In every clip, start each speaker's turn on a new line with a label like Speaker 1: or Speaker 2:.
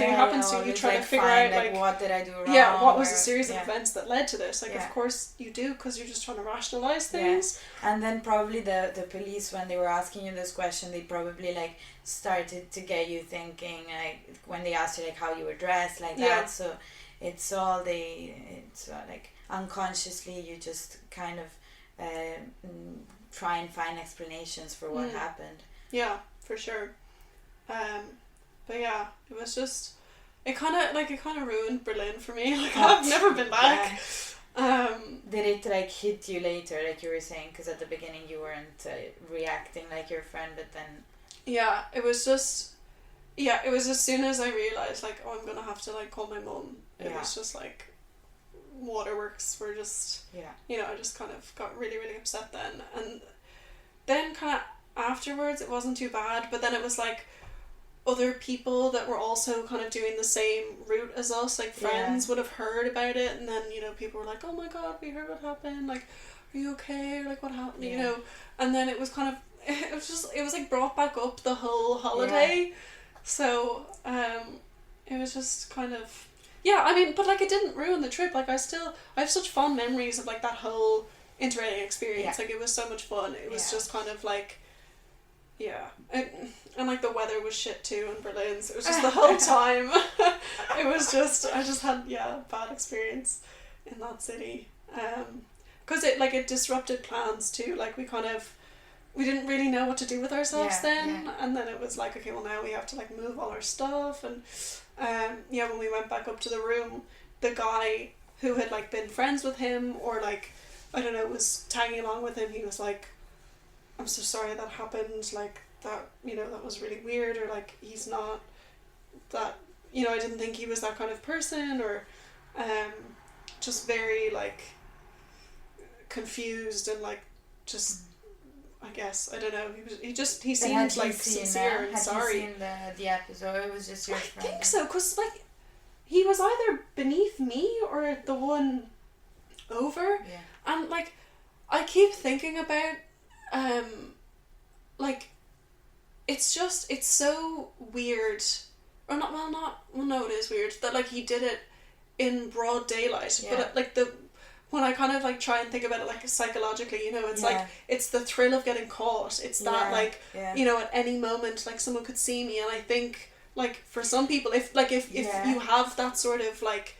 Speaker 1: something happens to you, you try to figure out, like,
Speaker 2: what did I do wrong?
Speaker 1: Yeah, what was the series of events that led to this? Like, of course you do, because you're just trying to rationalize things.
Speaker 2: Yeah. And then probably the police, when they were asking you this question, they probably, like, started to get you thinking, like, when they asked you, like, how you were dressed, like that. So it's all like, unconsciously you just kind of try and find explanations for what happened.
Speaker 1: Yeah, for sure. But yeah, it was just, it kind of ruined Berlin for me. Like, I've never been back.
Speaker 2: Did it, like, hit you later, like you were saying? Because at the beginning you weren't reacting like your friend, but then...
Speaker 1: Yeah, it was just... Yeah, it was as soon as I realised, like, oh, I'm going to have to, like, call my mum. It was just, like, waterworks were just... Yeah. You know, I just kind of got really, really upset then. And then kind of afterwards, it wasn't too bad. But then it was, like, other people that were also kind of doing the same route as us. Like, friends would have heard about it. And then, you know, people were like, oh, my God, we heard what happened. Like, are you okay? Or, like, what happened? You know? And then it was kind of... It was, like, brought back up the whole holiday. Yeah. So, it was just kind of... Yeah, I mean, but, like, it didn't ruin the trip. Like, I have such fond memories of, like, that whole Interrail experience. Like, it was so much fun. It was just kind of, like... Yeah. And, like, the weather was shit, too, in Berlin. So it was just the whole time. It was just... I just had, bad experience in that city. Because it disrupted plans, too. Like, we didn't really know what to do with ourselves then. And then it was like, okay, well, now we have to, like, move all our stuff. And, when we went back up to the room, the guy who had, like, been friends with him or, like, I don't know, was tagging along with him, he was like, I'm so sorry that happened, like, that, you know, that was really weird, or, like, he's not that, you know, I didn't think he was that kind of person, or, just very, like, confused and, like, just... I guess, I don't know, he seemed, like, sincere and sorry.
Speaker 2: Had you seen the episode, or it was just your friend?
Speaker 1: I think so, because, like, he was either beneath me or the one over, and, like, I keep thinking about, like, it's so weird, or no, it is weird, that, like, he did it in broad daylight, but, like, when I kind of, like, try and think about it, like, psychologically, you know, it's like, it's the thrill of getting caught. It's that, like, you know, at any moment, like, someone could see me. And I think, like, for some people, if you have that sort of, like,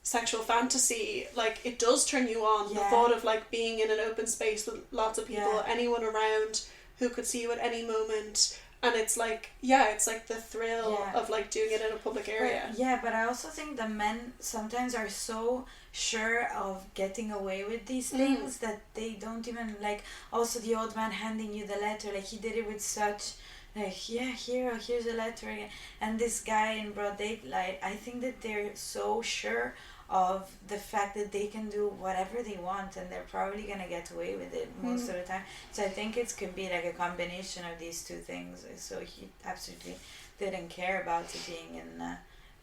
Speaker 1: sexual fantasy, like, it does turn you on. The thought of, like, being in an open space with lots of people, anyone around who could see you at any moment. And it's like, it's like the thrill of, like, doing it in a public area.
Speaker 2: But I also think the men sometimes are so sure of getting away with these things that they don't even, like, also the old man handing you the letter, like, he did it with such, like, here's a letter again. And this guy in broad daylight, I think that they're so sure of the fact that they can do whatever they want, and they're probably gonna get away with it most of the time. So I think it could be like a combination of these two things. So he absolutely didn't care about it being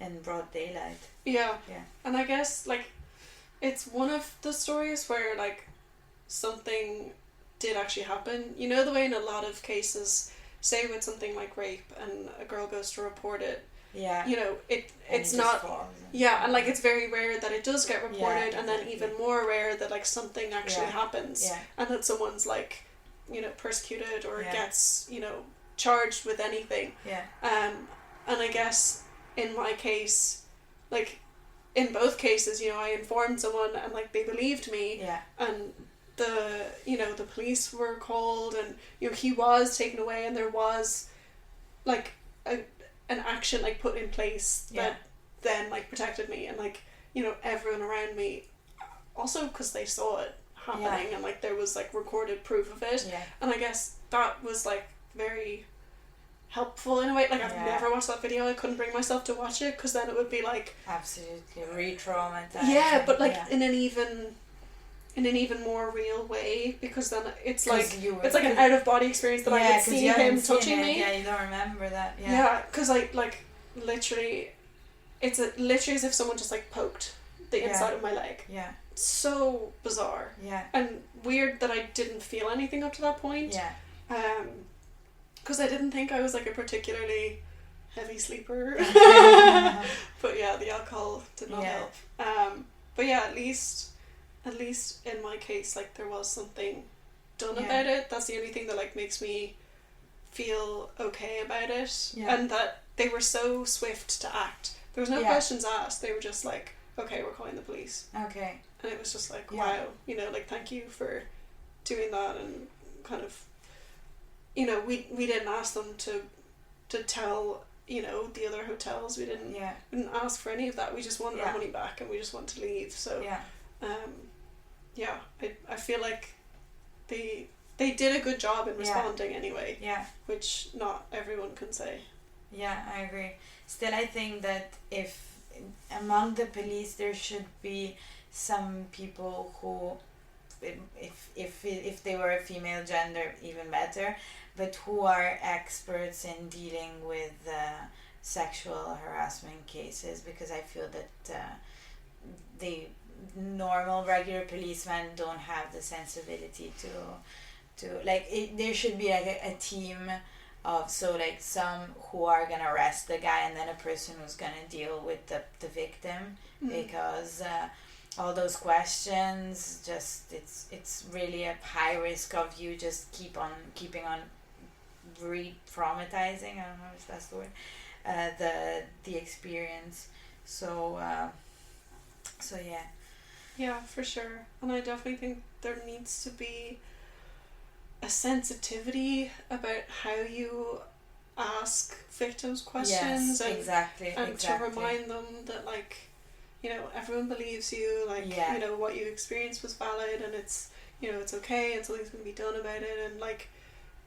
Speaker 2: in broad daylight.
Speaker 1: Yeah. And I guess, like, it's one of the stories where, like, something did actually happen. You know, the way in a lot of cases, say with something like rape, and a girl goes to report it, you know, it's not... and, like, it's very rare that it does get reported, and then even more rare that, like, something actually happens, and that someone's, like, you know, persecuted or gets, you know, charged with anything. And I guess, in my case, like, in both cases, you know, I informed someone and, like, they believed me, and the police were called, and, you know, he was taken away, and there was, like, an action, like, put in place that then, like, protected me, and, like, you know, everyone around me, also because they saw it happening, and, like, there was, like, recorded proof of it, and I guess that was, like, very helpful in a way. Like, I've never watched that video. I couldn't bring myself to watch it, because then it would be, like,
Speaker 2: absolutely re-traumatized.
Speaker 1: But, like, in an even more real way, because then it's like an out of body experience that I could see him touching me.
Speaker 2: Yeah, you don't remember that.
Speaker 1: Because like literally, it's literally as if someone just, like, poked the inside of my leg. So bizarre. And weird that I didn't feel anything up to that point. Because I didn't think I was, like, a particularly heavy sleeper. the alcohol did not
Speaker 2: Yeah.
Speaker 1: help. But yeah, at least in my case, like, there was something done about it. That's the only thing that, like, makes me feel okay about it.
Speaker 2: Yeah.
Speaker 1: And that they were so swift to act. There was no questions asked. They were just like, okay, we're calling the police.
Speaker 2: Okay.
Speaker 1: And it was just like, wow, you know, like, thank you for doing that. And kind of, you know, we didn't ask them to tell, you know, the other hotels. We didn't ask for any of that. We just wanted our money back, and we just wanted to leave. So I feel like they did a good job in responding anyway. Yeah. Which not everyone can say.
Speaker 2: Yeah, I agree. Still, I think that if among the police there should be some people who, if they were a female gender, even better, but who are experts in dealing with sexual harassment cases, because I feel that the normal regular policemen don't have the sensibility to like there should be like a team of, so like some who are gonna arrest the guy and then a person who's gonna deal with the victim, because all those questions, just it's really a high risk of you just keeping on re-traumatizing, I don't know if that's the word, the experience. So
Speaker 1: yeah, for sure. And I definitely think there needs to be a sensitivity about how you ask victims questions. And to remind them that, like, you know, everyone believes you, like, you know, what you experienced was valid, and it's, you know, it's okay, and something's going to be done about it, and, like,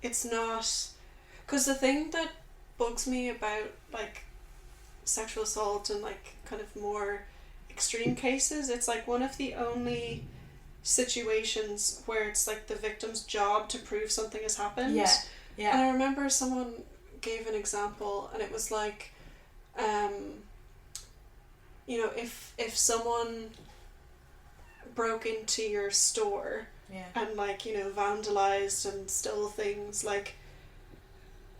Speaker 1: it's not, because the thing that bugs me about, like, sexual assault and, like, kind of more extreme cases, it's like one of the only situations where it's like the victim's job to prove something has happened. And I remember someone gave an example, and it was like, you know, if someone broke into your store and, like, you know, vandalized and stole things, like,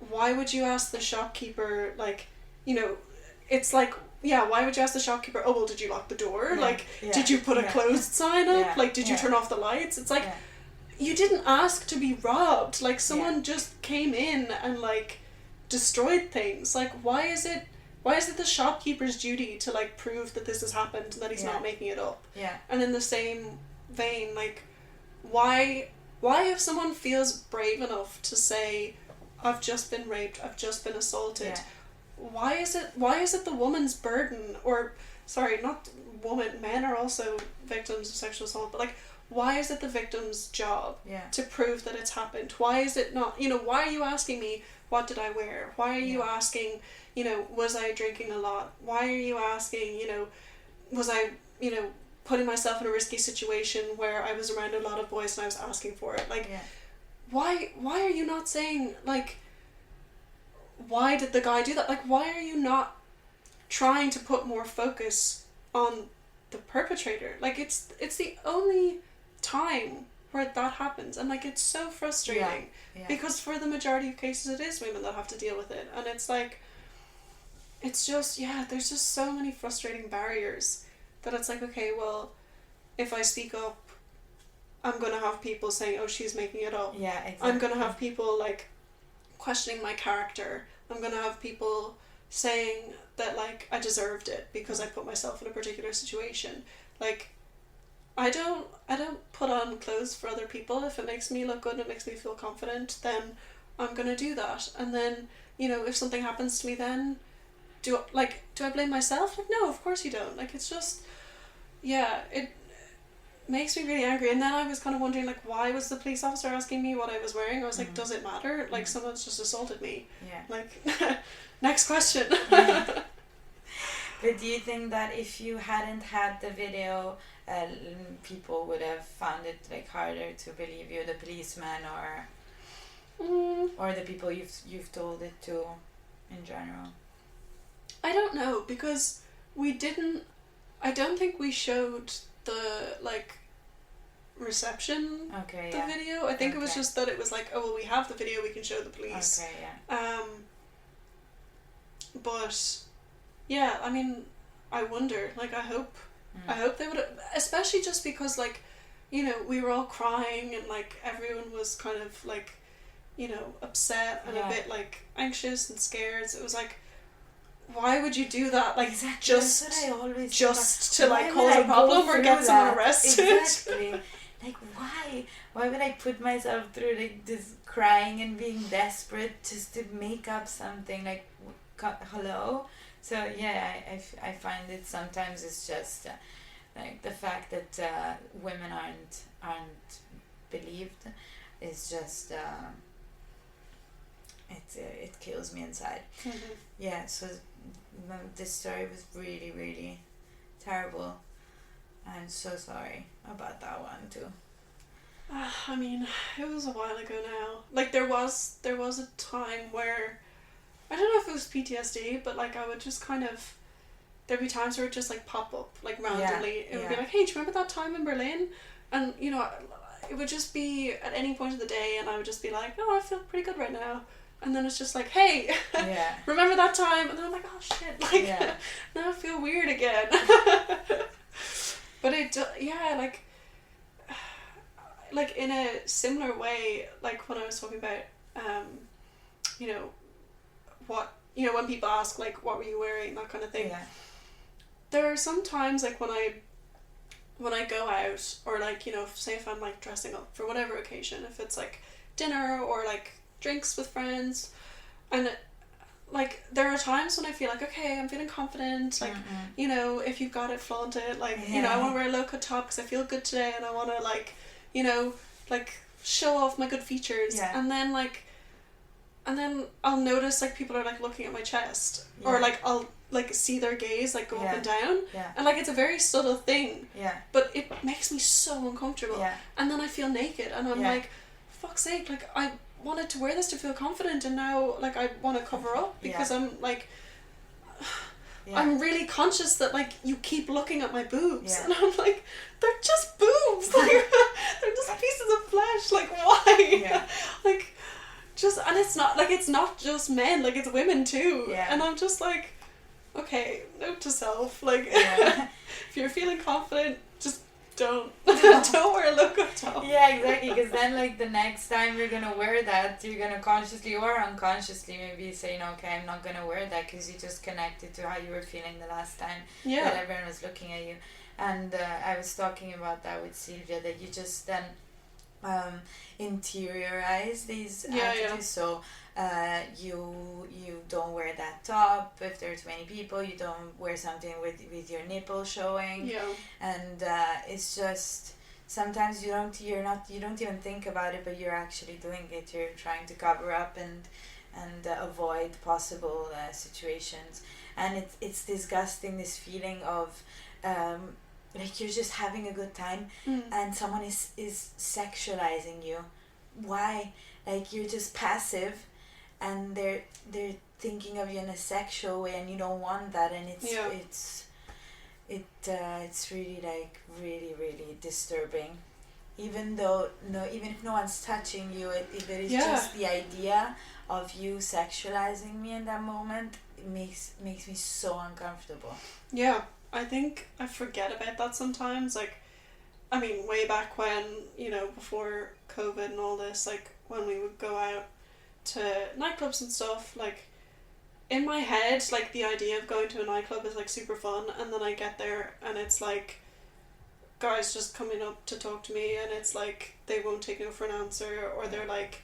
Speaker 1: why would you ask the shopkeeper, like, you know, it's like, why would you ask the shopkeeper, oh, well, did you lock the door? Did you put a closed sign up? Like, did you turn off the lights? It's like, you didn't ask to be robbed. Like, someone just came in and, like, destroyed things. Like, why is it the shopkeeper's duty to, like, prove that this has happened and that he's not making it up? And in the same vein, like, why if someone feels brave enough to say, I've just been raped, I've just been assaulted, why is it the woman's burden, or sorry, not woman, men are also victims of sexual assault, but, like, why is it the victim's job to prove that it's happened? Why is it not, you know, why are you asking me, what did I wear? Why are you asking, you know, was I drinking a lot? Why are you asking, you know, was I, you know, putting myself in a risky situation where I was around a lot of boys and I was asking for it? Like, why are you not saying, like, why did the guy do that? Like, why are you not trying to put more focus on the perpetrator? Like, it's the only time where that happens, and, like, it's so frustrating because for the majority of cases it is women that have to deal with it, and it's like, it's just, there's just so many frustrating barriers that it's like, okay, well, if I speak up, I'm gonna have people saying, oh, she's making it up. I'm gonna have people, like, questioning my character. I'm gonna have people saying that, like, I deserved it because I put myself in a particular situation. Like, I don't put on clothes for other people. If it makes me look good and it makes me feel confident, then I'm gonna do that. And then, you know, if something happens to me, then do I blame myself? Like, no, of course you don't. Like, it's just, it makes me really angry. And then I was kind of wondering, like, why was the police officer asking me what I was wearing? I was like, does it matter? Like, someone's just assaulted me. Like, next question.
Speaker 2: But do you think that if you hadn't had the video, people would have found it, like, harder to believe you, the policeman, or the people you've told it to in general?
Speaker 1: I don't know, because I don't think we showed the, like, reception the video. I think it was just that it was like, oh, well, we have the video, we can show the police.
Speaker 2: Okay, yeah.
Speaker 1: But yeah, I mean, I wonder, like, I hope they would, especially just because, like, you know, we were all crying and, like, everyone was kind of, like, you know, upset and a bit, like, anxious and scared. So it was like, why would you do that? Like,
Speaker 2: exactly.
Speaker 1: just to, like, cause a
Speaker 2: I
Speaker 1: problem or get someone arrested?
Speaker 2: Exactly. Like, why? Why would I put myself through, like, this crying and being desperate just to make up something? Like, hello? So, yeah, I find it sometimes it's just, like, the fact that women aren't believed is just, it kills me inside.
Speaker 1: Mm-hmm.
Speaker 2: Yeah, so this story was really, really terrible. I'm so sorry about that one too.
Speaker 1: I mean, it was a while ago now. Like, there was a time where, I don't know if it was PTSD, but, like, I would just kind of, there'd be times where it just, like, pop up, like, randomly. It would be like, hey, do you remember that time in Berlin? And, you know, it would just be at any point of the day, and I would just be like, oh, I feel pretty good right now. And then it's just like, hey, remember that time? And then I'm like, oh, shit, like, now I feel weird again. But like in a similar way, like when I was talking about, you know, what, you know, when people ask, like, what were you wearing, that kind of thing. There are some times, like, when I go out, or, like, you know, say if I'm, like, dressing up for whatever occasion, if it's, like, dinner or, like, drinks with friends, and like, there are times when I feel like, okay, I'm feeling confident, like, you know, if you've got it, flaunt it, like, you know, I want to wear a low-cut top because I feel good today, and I want to, like, you know, like, show off my good features, and then I'll notice, like, people are, like, looking at my chest, or, like, I'll, like, see their gaze, like, go up and down, and, like, it's a very subtle thing, but it makes me so uncomfortable, and then I feel naked, and I'm like, fuck's sake, like, I wanted to wear this to feel confident, and now, like, I want to cover up because I'm like, I'm really conscious that, like, you keep looking at my boobs, and I'm like, they're just boobs, like, they're just pieces of flesh, like, why? Like, just, and it's not just men, like, it's women too, and I'm just like, okay, note to self, like, if you're feeling confident, just don't wear a look-up top.
Speaker 2: Yeah, exactly, because then, like, the next time you're gonna wear that, you're gonna consciously or unconsciously maybe say, no, okay, I'm not gonna wear that, because you just connected to how you were feeling the last time that everyone was looking at you. And I was talking about that with Sylvia, that you just then interiorize these attitudes. So you don't wear that top if there's too many people, you don't wear something with your nipple showing, and it's just sometimes you don't even think about it, but you're actually doing it. You're trying to cover up and avoid possible situations, and it's disgusting, this feeling of like, you're just having a good time and someone is sexualizing you. Why? Like, you're just passive, and they're thinking of you in a sexual way, and you don't want that, and it's really, like, really, really disturbing. Even if no one's touching you, if it is just the idea of you sexualizing me in that moment, it makes me so uncomfortable.
Speaker 1: Yeah, I think I forget about that sometimes. Like, I mean, way back when, you know, before COVID and all this, like, when we would go out to nightclubs and stuff, like, in my head, like, the idea of going to a nightclub is, like, super fun, and then I get there and it's like guys just coming up to talk to me, and it's like they won't take no for an answer, or they're like,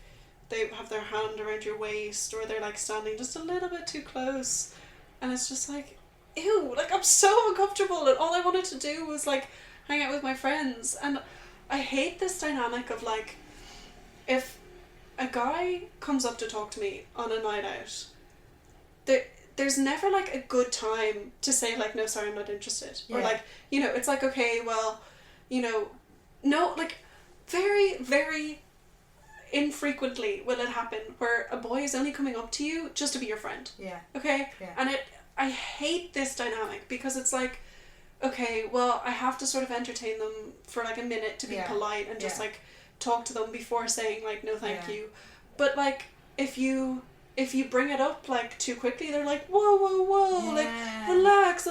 Speaker 1: they have their hand around your waist, or they're like standing just a little bit too close, and it's just like, ew, like, I'm so uncomfortable, and all I wanted to do was, like, hang out with my friends. And I hate this dynamic of, like, if a guy comes up to talk to me on a night out, there's never, like, a good time to say, like, no, sorry, I'm not interested, or, like, you know, it's like, okay, well, you know, no, like, very, very infrequently will it happen where a boy is only coming up to you just to be your friend. Okay? And I hate this dynamic, because it's like, okay, well, I have to sort of entertain them for, like, a minute to be polite and just, like, talk to them before saying, like, no thank you. But, like, if you bring it up, like, too quickly, they're like, whoa, like, relax.